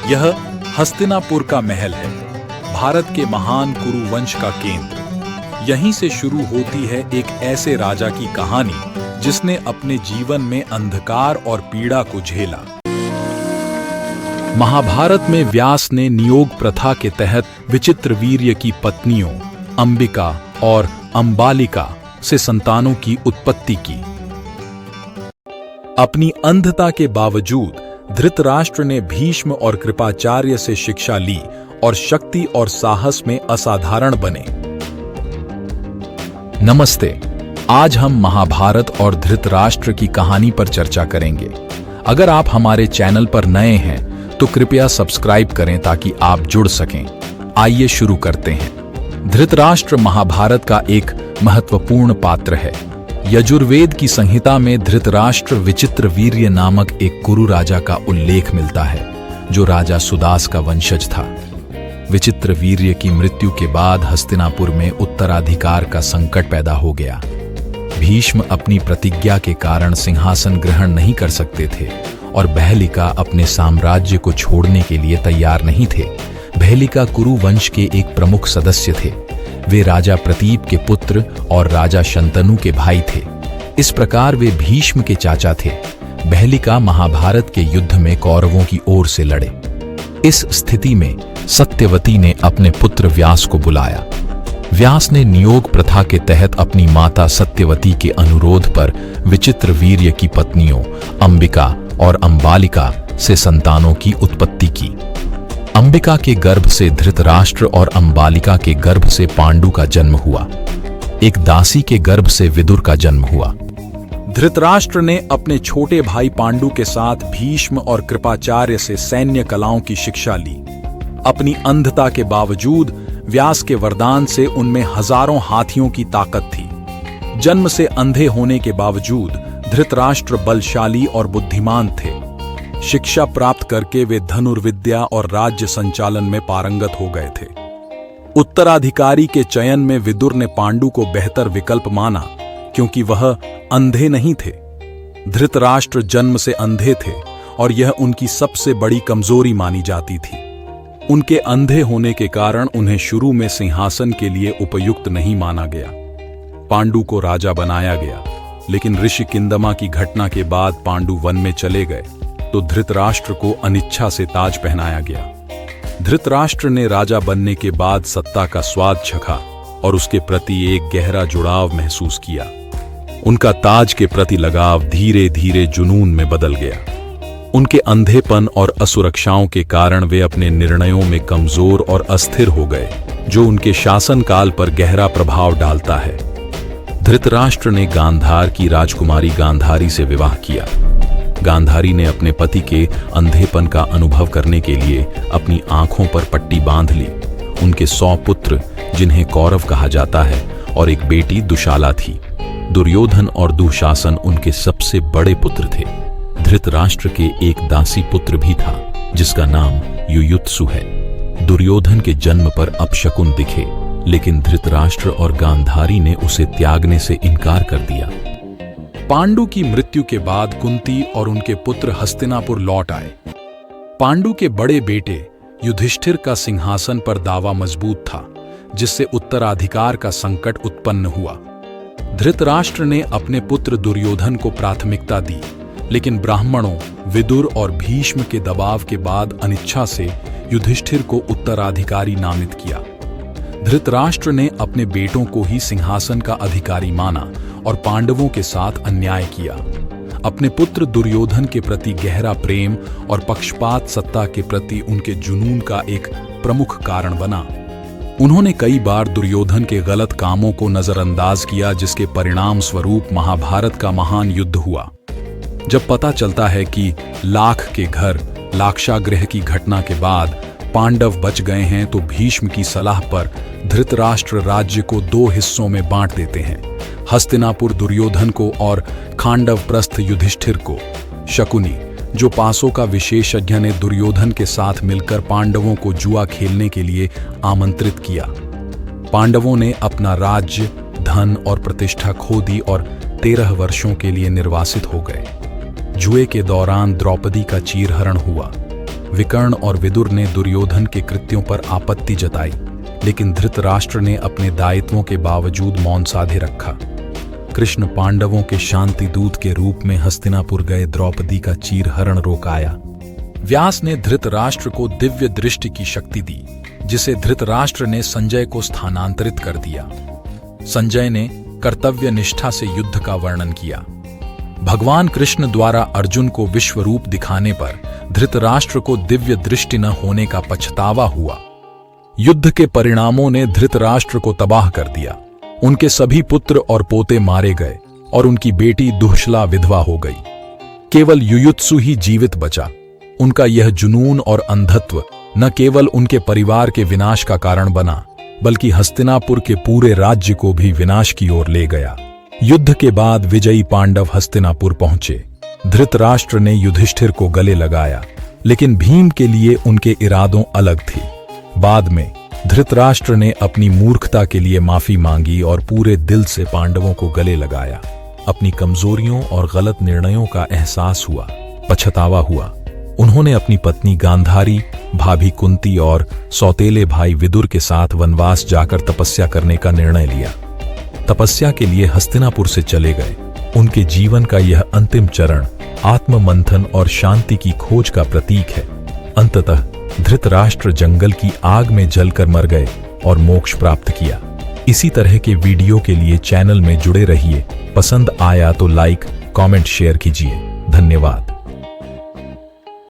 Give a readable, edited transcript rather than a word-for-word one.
यह हस्तिनापुर का महल है, भारत के महान कुरु वंश का केंद्र। यहीं से शुरू होती है एक ऐसे राजा की कहानी जिसने अपने जीवन में अंधकार और पीड़ा को झेला। महाभारत में व्यास ने नियोग प्रथा के तहत विचित्रवीर्य की पत्नियों अंबिका और अंबालिका से संतानों की उत्पत्ति की। अपनी अंधता के बावजूद धृतराष्ट्र ने भीष्म और कृपाचार्य से शिक्षा ली और शक्ति और साहस में असाधारण बने। नमस्ते, आज हम महाभारत और धृतराष्ट्र की कहानी पर चर्चा करेंगे। अगर आप हमारे चैनल पर नए हैं तो कृपया सब्सक्राइब करें ताकि आप जुड़ सकें। आइए शुरू करते हैं। धृतराष्ट्र महाभारत का एक महत्वपूर्ण पात्र है। यजुर्वेद की संहिता में धृतराष्ट्र विचित्रवीर्य नामक एक कुरु राजा का उल्लेख मिलता है, जो राजा सुदास का वंशज था। विचित्रवीर्य की मृत्यु के बाद हस्तिनापुर में उत्तराधिकार का संकट पैदा हो गया। भीष्म अपनी प्रतिज्ञा के कारण सिंहासन ग्रहण नहीं कर सकते थे और बहलिका अपने साम्राज्य को छोड़ने के लिए तैयार नहीं थे। बहलिका कुरु वंश के एक प्रमुख सदस्य थे। वे राजा प्रतीप के पुत्र और राजा शंतनु के भाई थे। इस प्रकार वे भीष्म के चाचा थे। बहलिका महाभारत के युद्ध में कौरवों की ओर से लड़े। इस स्थिति में सत्यवती ने अपने पुत्र व्यास को बुलाया। व्यास ने नियोग प्रथा के तहत अपनी माता सत्यवती के अनुरोध पर विचित्रवीर्य की पत्नियों अंबिका और अंबालिका से संतानों की उत्पत्ति की। अंबिका के गर्भ से धृतराष्ट्र और अंबालिका के गर्भ से पांडु का जन्म हुआ। एक दासी के गर्भ से विदुर का जन्म हुआ। धृतराष्ट्र ने अपने छोटे भाई पांडु के साथ भीष्म और कृपाचार्य से सैन्य कलाओं की शिक्षा ली। अपनी अंधता के बावजूद व्यास के वरदान से उनमें हजारों हाथियों की ताकत थी। जन्म से अंधे होने के बावजूद धृतराष्ट्र बलशाली और बुद्धिमान थे। शिक्षा प्राप्त करके वे धनुर्विद्या और राज्य संचालन में पारंगत हो गए थे। उत्तराधिकारी के चयन में विदुर ने पांडु को बेहतर विकल्प माना, क्योंकि वह अंधे नहीं थे। धृतराष्ट्र जन्म से अंधे थे और यह उनकी सबसे बड़ी कमजोरी मानी जाती थी। उनके अंधे होने के कारण उन्हें शुरू में सिंहासन के लिए उपयुक्त नहीं माना गया। पांडु को राजा बनाया गया, लेकिन ऋषि किंदमा की घटना के बाद पांडु वन में चले गए तो धृतराष्ट्र को अनिच्छा से ताज पहनाया गया। धृतराष्ट्र ने राजा बनने के बाद सत्ता का स्वाद चखा और उसके प्रति एक गहरा जुड़ाव महसूस किया। उनका ताज के प्रति लगाव धीरे धीरे जुनून में बदल गया। उनके अंधेपन और असुरक्षाओं के कारण वे अपने निर्णयों में कमजोर और अस्थिर हो गए, जो उनके शासनकाल पर गहरा प्रभाव डालता है। धृतराष्ट्र ने गांधार की राजकुमारी गांधारी से विवाह किया। गांधारी ने अपने पति के अंधेपन का अनुभव करने के लिए अपनी आंखों पर पट्टी बांध ली। उनके 100 पुत्र, जिन्हें कौरव कहा जाता है, और एक बेटी दुशाला थी। दुर्योधन और दुशासन उनके सबसे बड़े पुत्र थे। धृतराष्ट्र के एक दासी पुत्र भी था, जिसका नाम युयुत्सु है। दुर्योधन के जन्म पर अपशकुन दिखे, लेकिन धृतराष्ट्र और गांधारी ने उसे त्यागने से इनकार कर दिया। पांडु की मृत्यु के बाद कुंती और उनके पुत्र हस्तिनापुर लौट आए। पांडु के बड़े बेटे युधिष्ठिर का सिंहासन पर दावा मजबूत था, जिससे उत्तराधिकार का संकट उत्पन्न हुआ। धृतराष्ट्र ने अपने पुत्र दुर्योधन को प्राथमिकता दी, लेकिन ब्राह्मणों, विदुर और भीष्म के दबाव के बाद अनिच्छा से युधिष्ठिर को उत्तराधिकारी नामित किया। धृतराष्ट्र ने अपने बेटों को ही सिंहासन का अधिकारी माना और पांडवों के साथ अन्याय किया। अपने पुत्र दुर्योधन के प्रति गहरा प्रेम और पक्षपात सत्ता के प्रति उनके जुनून का एक प्रमुख कारण बना। उन्होंने कई बार दुर्योधन के गलत कामों को नजरअंदाज किया, जिसके परिणाम स्वरूप महाभारत का महान युद्ध हुआ। जब पता चलता है कि लाख के घर लाक्षागृह की घटना के बाद पांडव बच गए हैं, तो भीष्म की सलाह पर धृतराष्ट्र राज्य को 2 हिस्सों में बांट देते हैं, हस्तिनापुर दुर्योधन को और खांडवप्रस्थ युधिष्ठिर को। शकुनी, जो पासों का विशेषज्ञ, ने दुर्योधन के साथ मिलकर पांडवों को जुआ खेलने के लिए आमंत्रित किया। पांडवों ने अपना राज्य, धन और प्रतिष्ठा खो दी और 13 वर्षों के लिए निर्वासित हो गए। जुए के दौरान द्रौपदी का चीरहरण हुआ। विकर्ण और विदुर ने दुर्योधन के कृत्यों पर आपत्ति जताई, लेकिन धृतराष्ट्र ने अपने दायित्वों के बावजूद मौन साधे रखा। कृष्ण पांडवों के शांति दूत के रूप में हस्तिनापुर गए द्रौपदी का चीरहरण रोकाया। व्यास ने धृतराष्ट्र को दिव्य दृष्टि की शक्ति दी, जिसे धृतराष्ट्र ने संजय को स्थानांतरित कर दिया। संजय ने कर्तव्य निष्ठा से युद्ध का वर्णन किया। भगवान कृष्ण द्वारा अर्जुन को विश्व रूप दिखाने पर धृतराष्ट्र को दिव्य दृष्टि न होने का पछतावा हुआ। युद्ध के परिणामों ने धृतराष्ट्र को तबाह कर दिया। उनके सभी पुत्र और पोते मारे गए और उनकी बेटी दुःशला विधवा हो गई। केवल युयुत्सु ही जीवित बचा। उनका यह जुनून और अंधत्व न केवल उनके परिवार के विनाश का कारण बना, बल्कि हस्तिनापुर के पूरे राज्य को भी विनाश की ओर ले गया। युद्ध के बाद विजयी पांडव हस्तिनापुर पहुंचे। धृतराष्ट्र ने युधिष्ठिर को गले लगाया, लेकिन भीम के लिए उनके इरादों अलग थे। बाद में धृतराष्ट्र ने अपनी मूर्खता के लिए माफी मांगी और पूरे दिल से पांडवों को गले लगाया। अपनी कमजोरियों और गलत निर्णयों का एहसास हुआ, पछतावा हुआ। उन्होंने अपनी पत्नी गांधारी, भाभी कुंती और सौतेले भाई विदुर के साथ वनवास जाकर तपस्या करने का निर्णय लिया। तपस्या के लिए हस्तिनापुर से चले गए। उनके जीवन का यह अंतिम चरण आत्ममंथन और शांति की खोज का प्रतीक है। अंततः धृतराष्ट्र जंगल की आग में जलकर मर गए और मोक्ष प्राप्त किया। इसी तरह के वीडियो के लिए चैनल में जुड़े रहिए। पसंद आया तो लाइक, कमेंट, शेयर कीजिए। धन्यवाद।